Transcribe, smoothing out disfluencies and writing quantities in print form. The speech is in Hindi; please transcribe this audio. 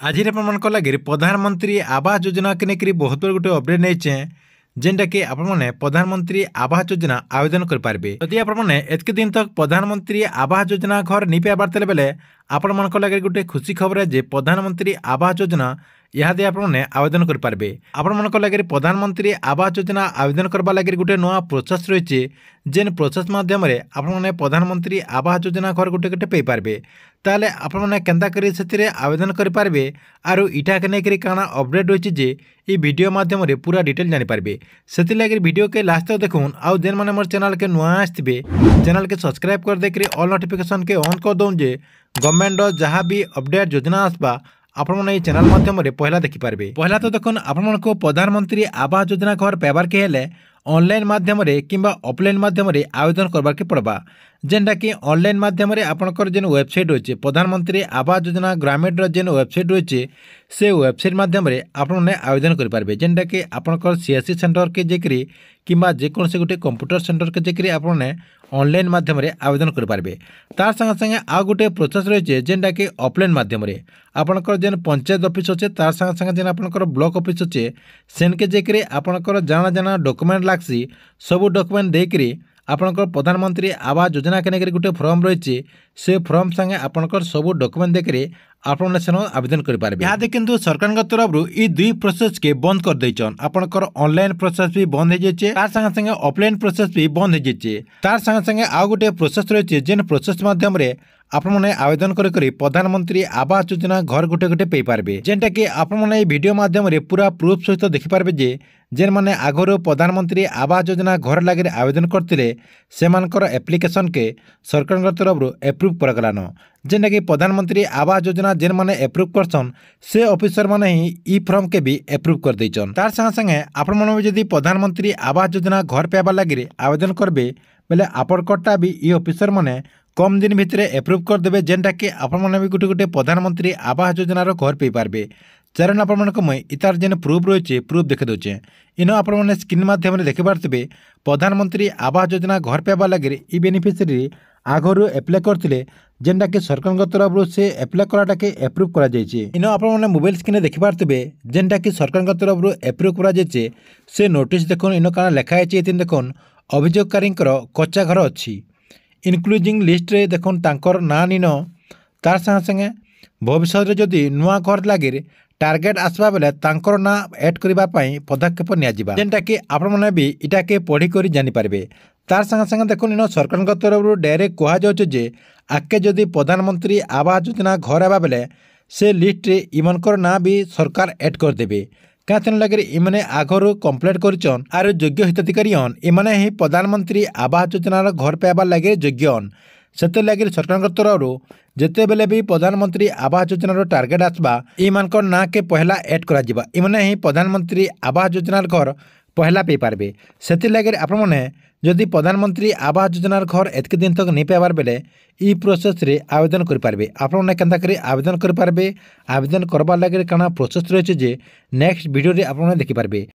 आज लगे प्रधानमंत्री आवास योजना के लेकर बहुत बड़ा गोटे अपडेट नहीं जेनटा कि आपने प्रधानमंत्री आवास योजना आवेदन करेंगे। यदि आपने एतक दिन तक प्रधानमंत्री आवास योजना घर नहीं पाइबार बेले आपण मन लगे गोटे खुशी खबर है जे प्रधानमंत्री आवास योजना इहादे आपने आवेदन करेंगे। आपण मन लगे प्रधानमंत्री आवास योजना आवेदन करवा लगे गोटे नुआ प्रोसेस रही जेन प्रोसेस माध्यम आपने प्रधानमंत्री आवास योजना घर गोटे गोटे पाइपारे ताले आपने केन्ता करी से आवेदन करेंगे। आरु इटा के लेकर काण अपडेट रही जे ये वीडियो माध्यम पूरा डिटेल जानीपारे से लगे वीडियो के लास्ट तक देखून आउ जेन मैंने मोर चैनल के नुआ आसवे चैनल के सब्सक्राइब कर देकर ऑल नोटिफिकेशन के ऑन कर दौन जे गवर्नमेंट जहाँ भी अपडेट योजना आसबा आपण चैनल माध्यम पहला देखिपारे। पहला तो देखो आपण को प्रधानमंत्री आवास योजना घर पाइबार के हेले ऑनलाइन माध्यम किंबा ऑफलाइन माध्यम आवेदन करबार के पड़वा जेनटा कि ऑनलाइन माध्यम आपंकर जेन वेबसाइट रही प्रधानमंत्री आवास योजना ग्रामीण जेन वेबसाइट रही से वेबसाइट माध्यम आपने आवेदन करेंगे जेनटा कि आपंकर सीएससी सेंटर के जेकरी किंबा जेकोसी गोटे कंप्यूटर सेंटर के जेकरी आपने ऑनलाइन माध्यम आवेदन करेंगे। तार संगे संगे आ गोटे प्रोसेस रही जेनटा कि ऑफलाइन माध्यम आपंकर जेन पंचायत ऑफिस अच्छे तार संगे संगे जेन आपंकर ब्लॉक ऑफिस अच्छे सेन के जेकरी आपंकर जाना जाना डॉक्यूमेंट लागसी सबू डॉक्यूमेंट देकरी आपंकर प्रधानमंत्री आवास योजना के लेकर गोटे फॉर्म रही से फॉर्म संगे आपंकर सबू डॉक्यूमेंट देकरी आपने सेन आवेदन करेंगे। यहाँ किंतु सरकार तरफ ये दुई प्रोसेस के बंद कर देछन आपंकर ऑनलाइन प्रोसेस भी बंद हो जाए तार संगे संगे ऑफलाइन प्रोसेस भी बंद हो जाए तार संगे संगे आउ गोटे प्रोसेस रही जेन प्रोसेस माध्यम आपने आवेदन कर प्रधानमंत्री आवास योजना घर गोटे गोटे पाइपारे जेनटा कि आपने वीडियो माध्यम पूरा प्रूफ सहित देखिपारे जे जेन माने आगरो प्रधानमंत्री आवास योजना घर लगे आवेदन करते से एप्लिकेशन के सरकार तरफ एप्रूव करागलान जेनटा कि प्रधानमंत्री आवास योजना जेन माने एप्रूव करसन से ऑफिसर माने ही ई फॉर्म के भी एप्रूव कर देछन। तार संगे संगे आपण माने जदि प्रधानमंत्री आवास योजना घर पाइबार लगे आवेदन करबे बेले आपणकटा भी ई ऑफिसर माने कम दिन भितर एप्रूव करदे जेनटा कि आपने भी गोटे गोटे प्रधानमंत्री आवास योजनार घर पाइपारे। चरण आपण इतार जेन प्रूफ रही प्रूफ देखी दौचे इन आपने स्क्रीन माध्यम देखिपारे प्रधानमंत्री आवास योजना घर पाइबार लगे ई बेनिफिशियरी आगरू एप्लाय करते जेनटा कि सरकार तरफ से एप्लाय कराटा के एप्रूव कर इन आपने मोबाइल स्क्रीन देखिपारे जेनटा कि सरकार तरफ एप्रूव कर से नोटिस देखो इन कारण लिखाई देखुन अभियोगकारी कच्चा घर अच्छी इनक्लूजिंग लिस्ट रे देखो तांकर ना नीन तार संगे संगे भविष्य में जदि नुआ घर लगे टार्गेट आसवा बेले तांकर ना ऐड करने पदक्षेप नियाजिबा जेनटा कि आपने भी इटा के पढ़ी कर जानीपारे। तार संगे संगे देखो इन सरकार तरफ डायरेक्ट कह जे आगे जदि प्रधानमंत्री आवास योजना घर आवा बेले से लिस्ट रे इमनकर ना भी सरकार ऐड करदेवे क्या लगे इमने आगरू कम्प्लीट करछन आर योग्य हिताधिकारी इमने ही प्रधानमंत्री आवास योजनार घर पाइबार लगे योग्य से लगे सरकार तरफ जिते बेले भी प्रधानमंत्री आवास योजनार टार्गेट आसबा इमानकर ना के पहला ऐड करा इमने ही प्रधानमंत्री आवास योजनार घर पहला पाइपारे से लगे आपने जदि प्रधानमंत्री आवास योजनार घर एतक दिन तक नहीं पाइबार बेले ई प्रोसेस रे आवेदन करेंगे। आपने केन्ता करी आवेदन करेंगे आवेदन करवार लगे काना प्रोसेस रही जे नेक्स्ट वीडियो रे आपने देखिपारे।